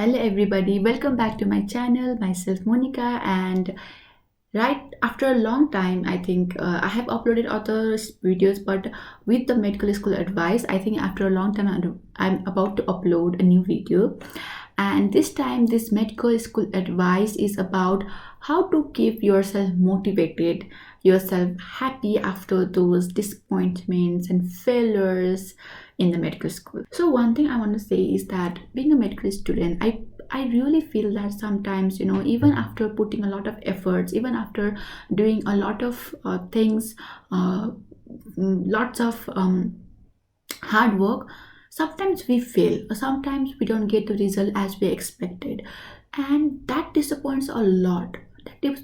Hello everybody, welcome back to my channel. Myself Monica, and right after a long time I think I have uploaded other videos, but with the medical school advice, I think after a long time I'm about to upload a new video. And this time this medical school advice is about how to keep yourself motivated, yourself happy after those disappointments and failures in the medical school. So one thing I want to say is that being a medical student, I really feel that sometimes, even after putting a lot of efforts, even after doing a lot of things, lots of hard work, sometimes we fail, or sometimes we don't get the result as we expected, and that disappoints a lot.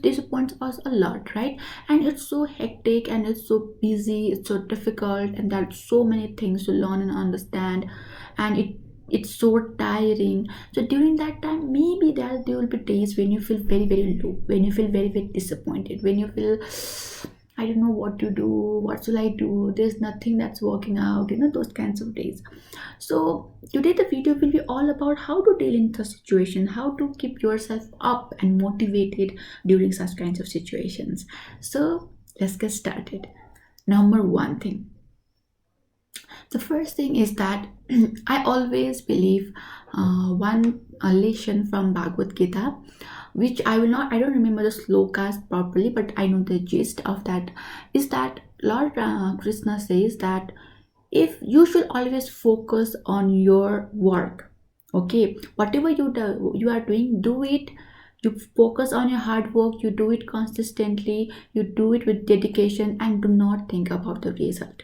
Disappoints us a lot, right? And it's so hectic, and it's so busy, it's so difficult, and there's so many things to learn and understand, and it's so tiring. So during that time, maybe there will be days when you feel very very low, when you feel very very disappointed, when you feel, I don't know what to do, what shall I do, there's nothing that's working out, those kinds of days. So today the video will be all about how to deal in such situation, how to keep yourself up and motivated during such kinds of situations. So let's get started. Number one thing, the first thing is that I always believe one lesson from Bhagavad Gita, which I don't remember the slokas properly, but I know the gist of that, is that Lord Krishna says that if you should always focus on your work, okay, whatever you are doing, do it. You focus on your hard work, you do it consistently, you do it with dedication, and do not think about the result.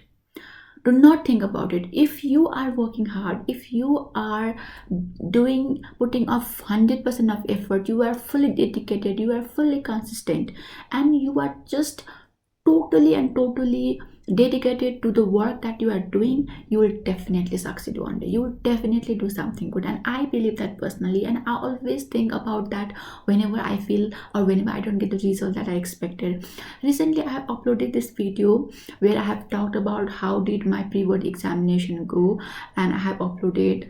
Do not think about it. If you are working hard, if you are putting off 100% of effort, you are fully dedicated, you are fully consistent, and you are just totally and totally dedicated to the work that you are doing, you will definitely succeed one day. You will definitely do something good, and I believe that personally, and I always think about that whenever I feel or whenever I don't get the result that I expected. Recently I have uploaded this video where I have talked about how did my pre-board examination go, and I have uploaded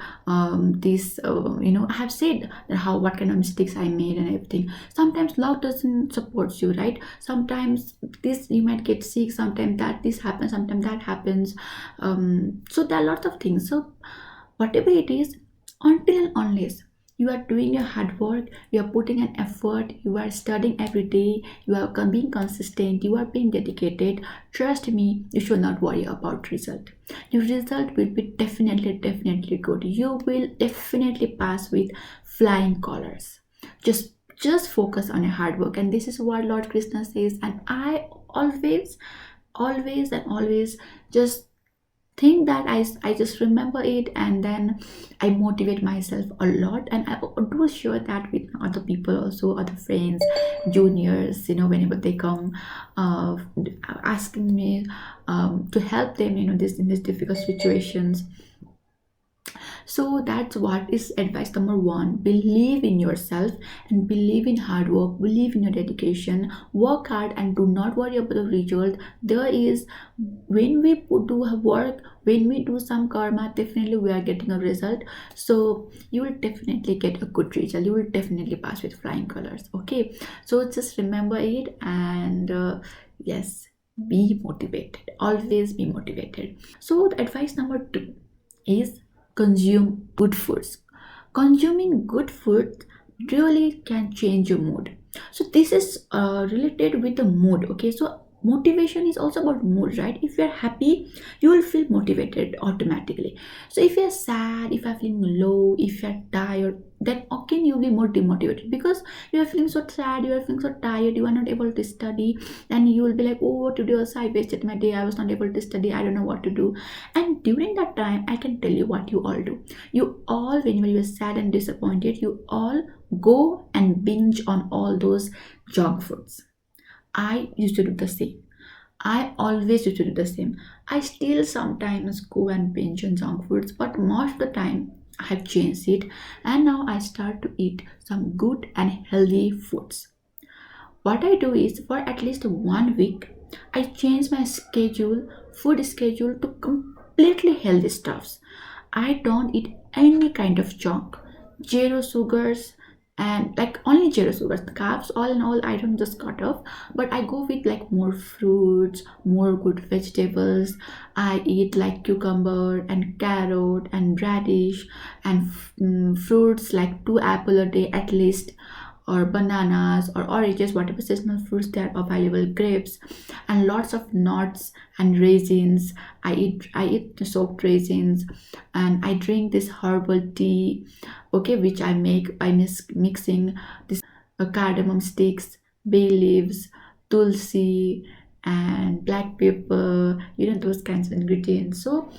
this I have said that how what kind of mistakes I made and everything. Sometimes luck doesn't support you, right? Sometimes this you might get sick, sometimes that this happens, sometimes that happens. So there are lots of things. So whatever it is, until and unless you are doing your hard work, you are putting an effort, you are studying every day, you are being consistent, you are being dedicated, trust me, you should not worry about result. Your result will be definitely good. You will definitely pass with flying colors. Just focus on your hard work, and this is what Lord Krishna says. And I always just think that I just remember it, and then I motivate myself a lot, and I do share that with other people also, other friends, juniors, whenever they come asking me to help them, this in these difficult situations. So that's what is advice number one. Believe in yourself and believe in hard work, believe in your dedication, work hard, and do not worry about the result. There is, when we do work, when we do some karma, definitely we are getting a result. So you will definitely get a good result, you will definitely pass with flying colors. Okay, so just remember it, and yes, be motivated, always be motivated. So the advice number two is consume good foods. Consuming good food really can change your mood. So this is related with the mood. Okay, so motivation is also about mood, right? If you're happy, you will feel motivated automatically. So if you're sad, if you're feeling low, if you're tired, then again you'll be more demotivated, because you are feeling so sad, you are feeling so tired, you are not able to study, and you will be like, oh, today also I wasted my day, I was not able to study, I don't know what to do. And during that time, I can tell you what you all do. You all, whenever you're sad and disappointed, you all go and binge on all those junk foods. I used to do the same. I always used to do the same. I still sometimes go and binge on junk foods, but most of the time I have changed it, and now I start to eat some good and healthy foods. What I do is, for at least 1 week, I change my food schedule, to completely healthy stuffs. I don't eat any kind of junk. zero sugars, and like only zero sugars, the carbs all in all I don't just cut off, but I go with like more fruits, more good vegetables. I eat like cucumber and carrot and radish and fruits like 2 apple a day at least, or bananas or oranges, whatever seasonal fruits that are available, grapes, and lots of nuts and raisins. I eat the soaked raisins, and I drink this herbal tea, okay, which I make by mixing this cardamom sticks, bay leaves, tulsi, and black pepper, those kinds of ingredients. So,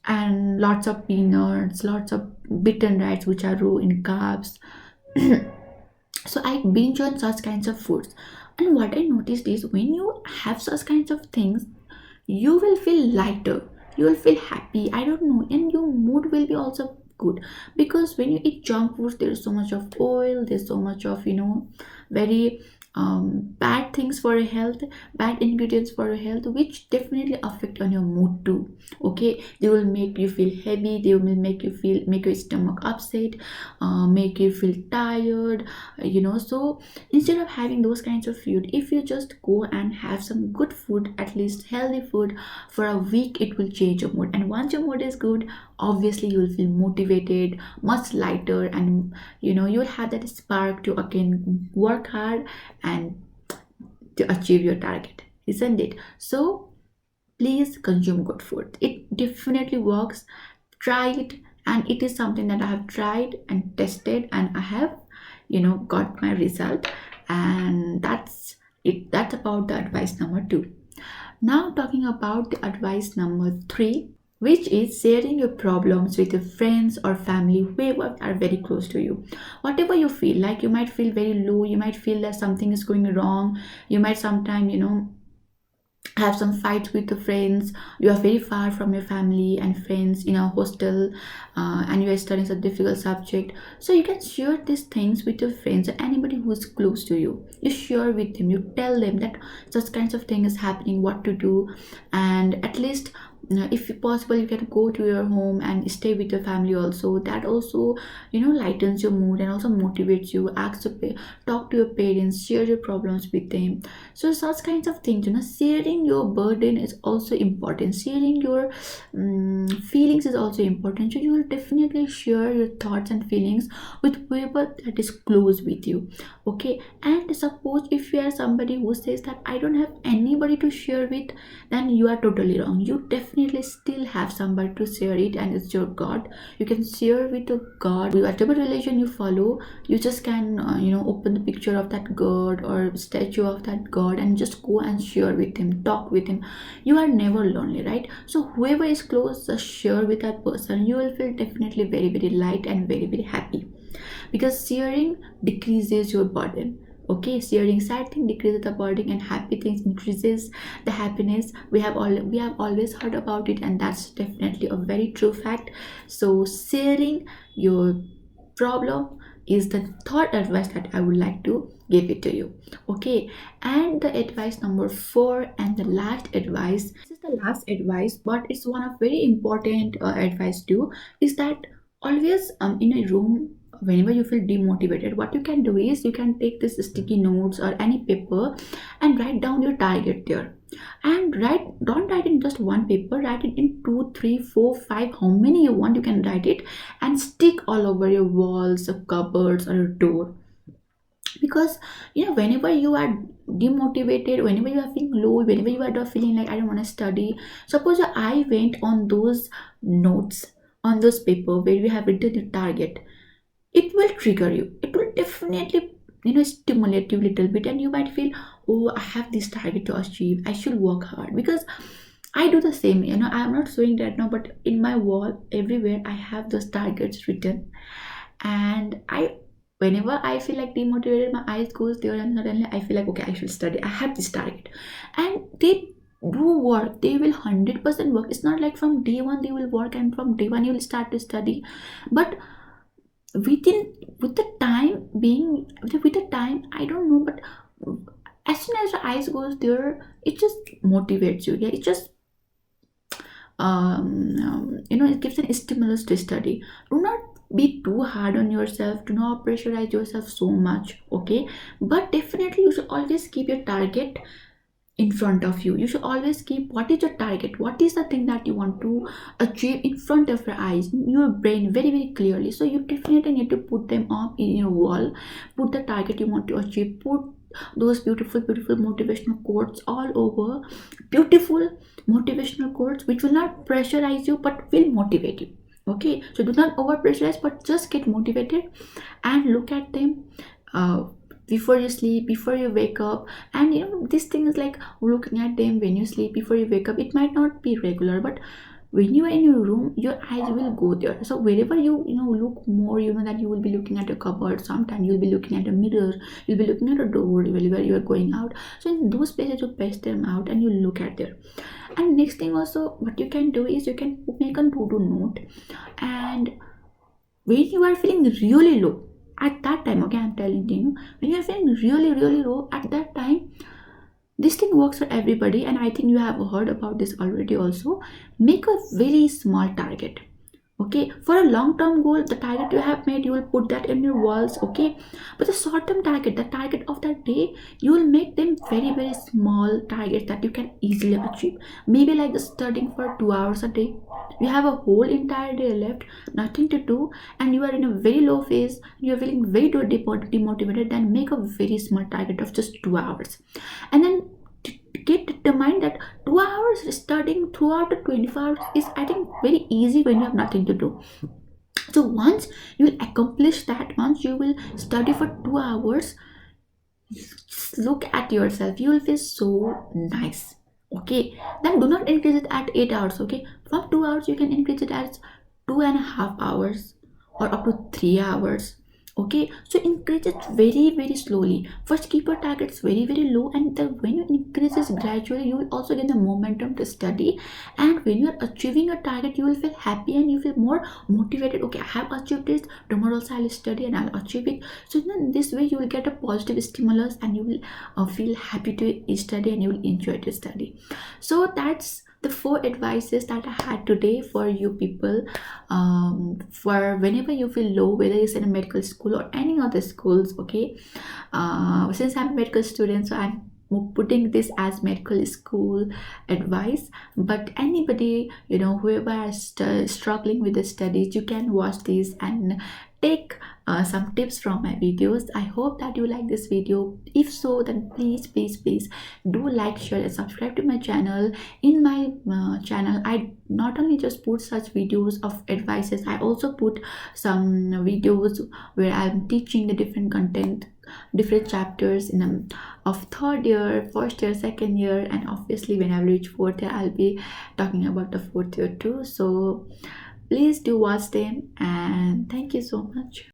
and lots of peanuts, lots of beaten rice, which are low in carbs. So I binge on such kinds of foods, and what I noticed is when you have such kinds of things, you will feel lighter, you will feel happy, I don't know, and your mood will be also good. Because when you eat junk foods, there's so much of oil, there's so much of very bad things for your health, bad ingredients for your health, which definitely affect on your mood too. Okay, they will make you feel heavy, they will make your stomach upset, make you feel tired, so instead of having those kinds of food, if you just go and have some good food, at least healthy food, for a week, it will change your mood. And once your mood is good, obviously you will feel motivated, much lighter, and you'll have that spark to again work hard and to achieve your target, isn't it? So please consume good food, it definitely works. Try it, and it is something that I have tried and tested, and I have got my result. And that's it, that's about the advice number 2. Now talking about the advice number 3, which is sharing your problems with your friends or family who are very close to you. Whatever you feel like, you might feel very low, you might feel that something is going wrong, you might sometime have some fights with the friends, you are very far from your family and friends in a hostel, and you are studying a difficult subject. So you can share these things with your friends or anybody who is close to you. You share with them, you tell them that such kinds of thing is happening, what to do. And at least if possible, you can go to your home and stay with your family also. That also lightens your mood and also motivates you. Talk to your parents, share your problems with them. So such kinds of things, sharing your burden is also important, sharing your feelings is also important. So you will definitely share your thoughts and feelings with whoever that is close with you. Okay, and suppose if you are somebody who says that I don't have anybody to share with, then you are totally wrong. You definitely still have somebody to share it, and it's your God. You can share with your God, whatever religion you follow. You just can open the picture of that God or statue of that God and just go and share with him, talk with him. You are never lonely, right? So whoever is close, just share with that person. You will feel definitely very, very light and very, very happy, because sharing decreases your burden. Okay, sharing sad thing decreases the burden, and happy things increases the happiness. We have always heard about it, and that's definitely a very true fact. So sharing your problem is the third advice that I would like to give it to you. Okay, and the advice number 4 and the last advice, this is the last advice, but it's one of very important advice too, is that always in a room, whenever you feel demotivated, what you can do is you can take this sticky notes or any paper and write down your target there. And don't write in just one paper, write it in 2, 3, 4, 5, how many you want, you can write it and stick all over your walls or cupboards or your door. Because whenever you are demotivated, whenever you are feeling low, whenever you are feeling like I don't want to study, suppose your eye went on those notes, on those paper where you have written your target, it will trigger you, it will definitely stimulate you a little bit, and you might feel, oh, I have this target to achieve, I should work hard. Because I do the same, I'm not showing that now, but in my wall everywhere I have those targets written. And whenever I feel like demotivated, my eyes goes there, and suddenly I feel like, okay, I should study, I have this target. And they do work, they will 100% work. It's not like from day one they will work and from day one you will start to study, but within with the time being with the time, I don't know, but as soon as your eyes goes there, it just motivates you. Yeah, it just it gives an stimulus to study. Do not be too hard on yourself, do not pressurize yourself so much, okay? But definitely you should always keep your target in front of you. You should always keep what is your target, what is the thing that you want to achieve in front of your eyes, in your brain, very very clearly. So you definitely need to put them up in your wall, put the target you want to achieve, put those beautiful beautiful motivational quotes all over, beautiful motivational quotes which will not pressurize you but will motivate you. Okay, so do not over pressurize but just get motivated and look at them before you sleep, before you wake up. And this thing is like looking at them when you sleep, before you wake up. It might not be regular, but when you are in your room, your eyes will go there. So wherever you look more, that you will be looking at a cupboard, sometime you'll be looking at a mirror, you'll be looking at a door wherever you are going out. So in those places you paste them out and you look at there. And next thing also, what you can do is you can make a to-do note. And when you are feeling really low at that time, okay, I'm telling you, when you are feeling really really low at that time, this thing works for everybody, and I think you have heard about this already also. Make a very small target. Okay, for a long term goal, the target you have made, you will put that in your walls. Okay, but the short term target, the target of that day, you will make them very very small targets that you can easily achieve. Maybe like the studying for 2 hours a day. You have a whole entire day left, nothing to do, and you are in a very low phase, you are feeling very demotivated. Then make a very small target of just 2 hours, and then get determined that 2 hours studying throughout the 24 hours is, I think, very easy when you have nothing to do. So once you will accomplish that, once you will study for 2 hours, just look at yourself, you will feel so nice. Okay, then do not increase it at 8 hours. Okay, from 2 hours you can increase it as 2.5 hours or up to 3 hours. Okay, so increase it very very slowly. First keep your targets very very low, and then when you increase this gradually, you will also gain the momentum to study. And when you are achieving a target, you will feel happy and you feel more motivated. Okay, I have achieved this, tomorrow also I'll study and I'll achieve it. So then this way you will get a positive stimulus, and you will feel happy to study, and you will enjoy to study. So that's the 4 advices that I had today for you people, for whenever you feel low, whether it's in a medical school or any other schools. Okay, since I'm a medical student, so I'm putting this as medical school advice. But anybody, whoever is struggling with the studies, you can watch this and take some tips from my videos. I hope that you like this video. If so, then please please please do like, share and subscribe to my channel. In my channel, I not only just put such videos of advices, I also put some videos where I'm teaching the different content, different chapters in of third year, first year, second year, and obviously when I reach fourth year, I'll be talking about the fourth year too. So please do watch them, and thank you so much.